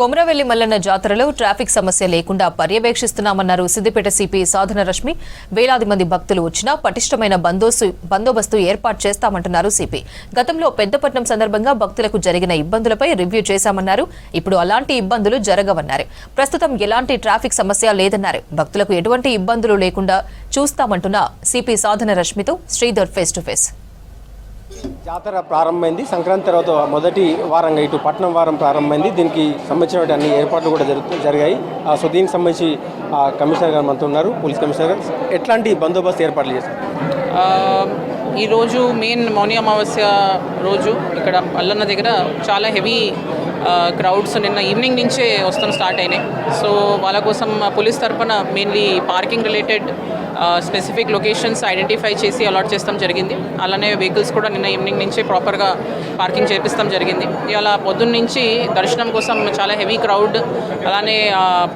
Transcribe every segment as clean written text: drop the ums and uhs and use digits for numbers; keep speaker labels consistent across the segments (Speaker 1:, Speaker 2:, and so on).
Speaker 1: కొమరవెల్లి మల్లన్న జాతరలో ట్రాఫిక్ సమస్య లేకుండా పర్యవేక్షిస్తున్నామన్నారు సిద్దిపేట సిపి సాధన రశ్మి. వేలాది మంది భక్తులు వచ్చినా పటిష్టమైన బందోబస్తు ఏర్పాటు చేస్తామంటున్నారు సిపి. గతంలో పెద్దపట్నం సందర్భంగా భక్తులకు జరిగిన ఇబ్బందులపై రివ్యూ చేశామన్నారు. ఇప్పుడు అలాంటి ఇబ్బందులు జరగవన్నారు. ప్రస్తుతం ఎలాంటి ట్రాఫిక్ సమస్య లేదన్నారు. భక్తులకు ఎటువంటి ఇబ్బందులు లేకుండా చూస్తామంటున్న సిపి సాధన రశ్మితో శ్రీధర్ ఫేస్ టు ఫేస్.
Speaker 2: జాతర ప్రారంభమైంది. సంక్రాంతి తర్వాత మొదటి వారంగా ఇటు పట్నం వారం ప్రారంభమైంది. దీనికి సంబంధించిన అన్ని ఏర్పాట్లు కూడా జరిగాయి. సో దీనికి సంబంధించి కమిషనర్ గారు మనతో ఉన్నారు, పోలీస్ కమిషనర్ గారు. ఎట్లాంటి బందోబస్తు ఏర్పాట్లు చేశారు?
Speaker 3: ఈరోజు మెయిన్ మౌని అమావాస్య రోజు ఇక్కడ మల్లన్న దగ్గర చాలా హెవీ క్రౌడ్స్ నిన్న ఈవినింగ్ నుంచే స్టార్ట్ అయినాయి. సో వాళ్ళ కోసం పోలీస్ తరఫున mainly parking related specific locations identify చేసి అలాట్ చేస్తాం జరిగింది. అలానే వెహికల్స్ కూడా నిన్న ఈవినింగ్ నుంచి ప్రాపర్గా పార్కింగ్ చేపిస్తాం జరిగింది. ఇవాళ పొద్దున్న నుంచి దర్శనం కోసం చాలా హెవీ క్రౌడ్, అలానే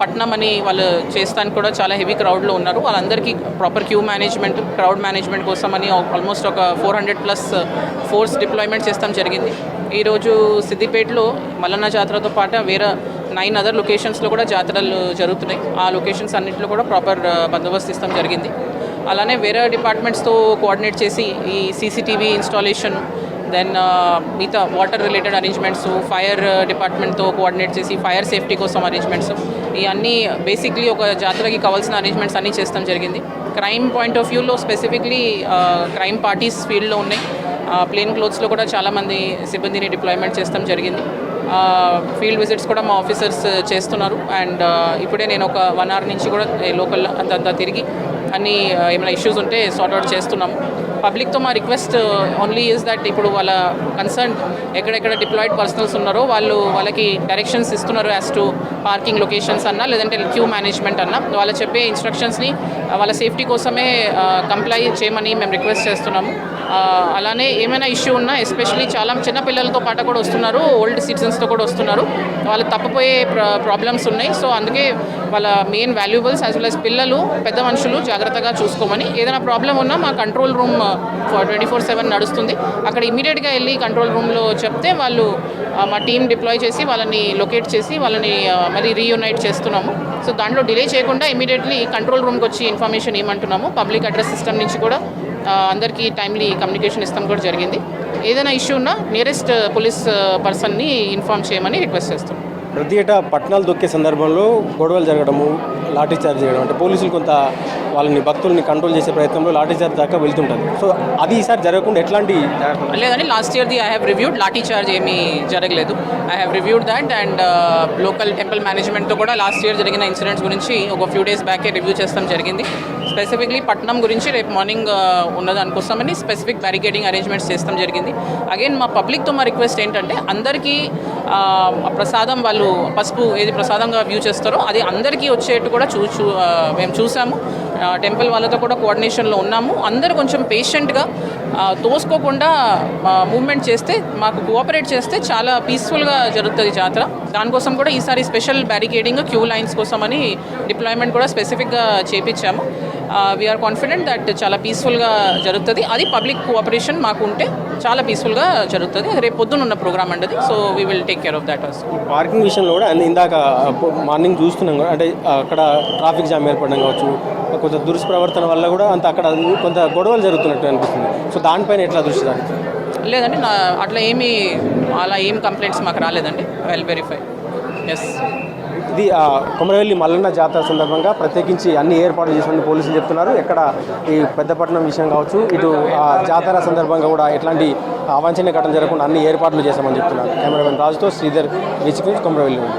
Speaker 3: పట్నం అని వాళ్ళు చేస్తానికి కూడా చాలా హెవీ క్రౌడ్లో ఉన్నారు. వాళ్ళందరికీ proper queue management, crowd management కోసం అని ఆల్మోస్ట్ ఒక 400+ ఫోర్స్ డిప్లాయ్మెంట్ చేస్తాం జరిగింది. ఈరోజు సిద్దిపేటలో మల్లన్న జాతరతో పాటు వేరే 9 అదర్ లొకేషన్స్లో కూడా జాతరలు జరుగుతున్నాయి. ఆ లొకేషన్స్ అన్నింటిలో కూడా ప్రాపర్ బందోబస్తు ఇస్తాం జరిగింది. అలానే వేరే డిపార్ట్మెంట్స్తో కోఆర్డినేట్ చేసి ఈ సీసీటీవీ ఇన్స్టాలేషన్, దెన్ మిగతా వాటర్ రిలేటెడ్ అరేంజ్మెంట్స్, ఫైర్ డిపార్ట్మెంట్తో కోఆర్డినేట్ చేసి ఫైర్ సేఫ్టీ కోసం అరేంజ్మెంట్స్, ఇవన్నీ బేసిక్లీ ఒక జాతరకి కావాల్సిన అరేంజ్మెంట్స్ అన్నీ చేస్తాం జరిగింది. క్రైమ్ పాయింట్ ఆఫ్ వ్యూలో స్పెసిఫిక్లీ క్రైమ్ పార్టీస్ ఫీల్డ్లో ఉన్నాయి. ప్లేన్ క్లోత్స్లో కూడా చాలామంది సిబ్బందిని డిప్లాయ్మెంట్ చేస్తాం జరిగింది. ఫీల్డ్ విజిట్స్ కూడా మా ఆఫీసర్స్ చేస్తున్నారు. అండ్ ఇప్పుడే నేను ఒక 1 hour నుంచి కూడా లోకల్ అంతా తిరిగి అన్ని ఏమైనా ఇష్యూస్ ఉంటే సార్ట్అవుట్ చేస్తున్నాము. పబ్లిక్తో మా రిక్వెస్ట్ ఓన్లీ ఈజ్ దట్ ఇప్పుడు వాళ్ళ కన్సర్న్ ఎక్కడెక్కడ డిప్లాయిడ్ పర్సనల్స్ ఉన్నారో వాళ్ళకి డైరెక్షన్స్ ఇస్తున్నారు యాజ్ టు పార్కింగ్ లొకేషన్స్ అన్నా, లేదంటే క్యూ మేనేజ్మెంట్ అన్నా. వాళ్ళు చెప్పే ఇన్స్ట్రక్షన్స్ని వాళ్ళ సేఫ్టీ కోసమే కంప్లై చేయమని మేము రిక్వెస్ట్ చేస్తున్నాము. అలానే ఏమైనా ఇష్యూ ఉన్నా, ఎస్పెషలీ చాలా చిన్న పిల్లలతో పాటు కూడా వస్తున్నారు, ఓల్డ్ సిటిజన్స్తో కూడా వస్తున్నారు, వాళ్ళు తప్పిపోయే ప్రాబ్లమ్స్ ఉన్నాయి. సో అందుకే వాళ్ళ main valuables as well as పిల్లలు, పెద్ద మనుషులు జాగ్రత్తగా చూసుకోమని. ఏదైనా ప్రాబ్లం ఉన్నా మా కంట్రోల్ రూమ్ 24/7 నడుస్తుంది. అక్కడ ఇమీడియట్గా వెళ్ళి కంట్రోల్ రూమ్లో చెప్తే వాళ్ళు మా టీం డిప్లాయ్ చేసి వాళ్ళని లొకేట్ చేసి వాళ్ళని మళ్ళీ రీయునైట్ చేస్తున్నాము. సో దాంట్లో డిలే చేయకుండా ఇమీడియట్లీ కంట్రోల్ రూమ్కి వచ్చి ఇన్ఫర్మేషన్ ఇవ్వమంటున్నాము. పబ్లిక్ అడ్రస్ సిస్టమ్ నుంచి కూడా అందరికీ టైమ్లీ కమ్యూనికేషన్ ఇస్తాం కూడా జరిగింది. ఏదైనా ఇష్యూ ఉన్నా నియరెస్ట్ పోలీస్ పర్సన్ని ఇన్ఫార్మ్ చేయమని రిక్వెస్ట్ చేస్తాం.
Speaker 2: ప్రతి ఏటా పట్టణాలు దొక్కే సందర్భంలో గొడవలు జరగడము, లాఠీ చార్జ్ చేయడం, అంటే పోలీసులు కొంత వాళ్ళని భక్తుల్ని కంట్రోల్ చేసే ప్రయత్నంలో లాఠీ చార్జ్ దాకా వెళ్తుంటుంది. సో అది ఈసారి జరగకుండా ఎట్లాంటి
Speaker 3: లేదని లాస్ట్ ఇయర్ది I have reviewed, lathi charge ఏమీ జరగలేదు. I have reviewed that. And local temple మేనేజ్మెంట్తో కూడా లాస్ట్ ఇయర్ జరిగిన ఇన్సిడెంట్స్ గురించి ఒక ఫ్యూ డేస్ బ్యాకే రివ్యూ చేస్తాం జరిగింది. స్పెసిఫిక్లీ పట్నం గురించి రేపు మార్నింగ్ ఉన్నదానికోసమని స్పెసిఫిక్ బ్యారికేడింగ్ అరేంజ్మెంట్స్ చేస్తాం జరిగింది. అగైన్ మా పబ్లిక్తో మా రిక్వెస్ట్ ఏంటంటే అందరికీ ప్రసాదం, వాళ్ళు పసుపు ఏది ప్రసాదంగా వ్యూ చేస్తారో అది అందరికీ వచ్చేట్టు కూడా మేము చూసాము. టెంపుల్ వాళ్ళతో కూడా కోఆర్డినేషన్లో ఉన్నాము. అందరూ కొంచెం పేషెంట్గా తోసుకోకుండా మూవ్మెంట్ చేస్తే, మాకు కోఆపరేట్ చేస్తే చాలా పీస్ఫుల్గా జరుగుతుంది జాతర. దానికోసం కూడా ఈసారి స్పెషల్ బ్యారికేడింగ్, క్యూ లైన్స్ కోసం అని డిప్లాయ్మెంట్ కూడా స్పెసిఫిక్గా చేపించాము. వీఆర్ కాన్ఫిడెంట్ దట్ చాలా పీస్ఫుల్గా జరుగుతుంది. అది పబ్లిక్ కోఆపరేషన్ మాకు ఉంటే చాలా పీస్ఫుల్గా జరుగుతుంది. అది రేపు పొద్దున్న ఉన్న ప్రోగ్రామ్ అండి. So we will take care of that also.
Speaker 2: Parking విషయంలో కూడా ఇందాక మార్నింగ్ చూస్తున్నాం కూడా, అంటే అక్కడ ట్రాఫిక్ జామ్ ఏర్పడడం కావచ్చు, కొంత దుష్ప్రవర్తన వల్ల కూడా అంత అక్కడ కొంత గొడవలు జరుగుతున్నట్టు అనిపిస్తుంది. సో దానిపైన ఎట్లా దృష్టి సాధించారు?
Speaker 3: లేదండి, అట్లా ఏం కంప్లైంట్స్ మాకు రాలేదండి. Well verify. ఎస్,
Speaker 2: ఇది కొమరవెల్లి మల్లన్న జాతర సందర్భంగా ప్రత్యేకించి అన్ని ఏర్పాట్లు చేసిన పోలీసులు చెప్తున్నారు. ఎక్కడ ఈ పెద్దపట్నం విషయం కావచ్చు, ఇటు జాతర సందర్భంగా కూడా ఎట్లాంటి అవాంఛనీయ ఘటన జరగకుండా అన్ని ఏర్పాట్లు చేశామని చెప్తున్నారు. కెమెరామెన్ రాజుతో శ్రీధర్, కొమరవెల్లి నుండి.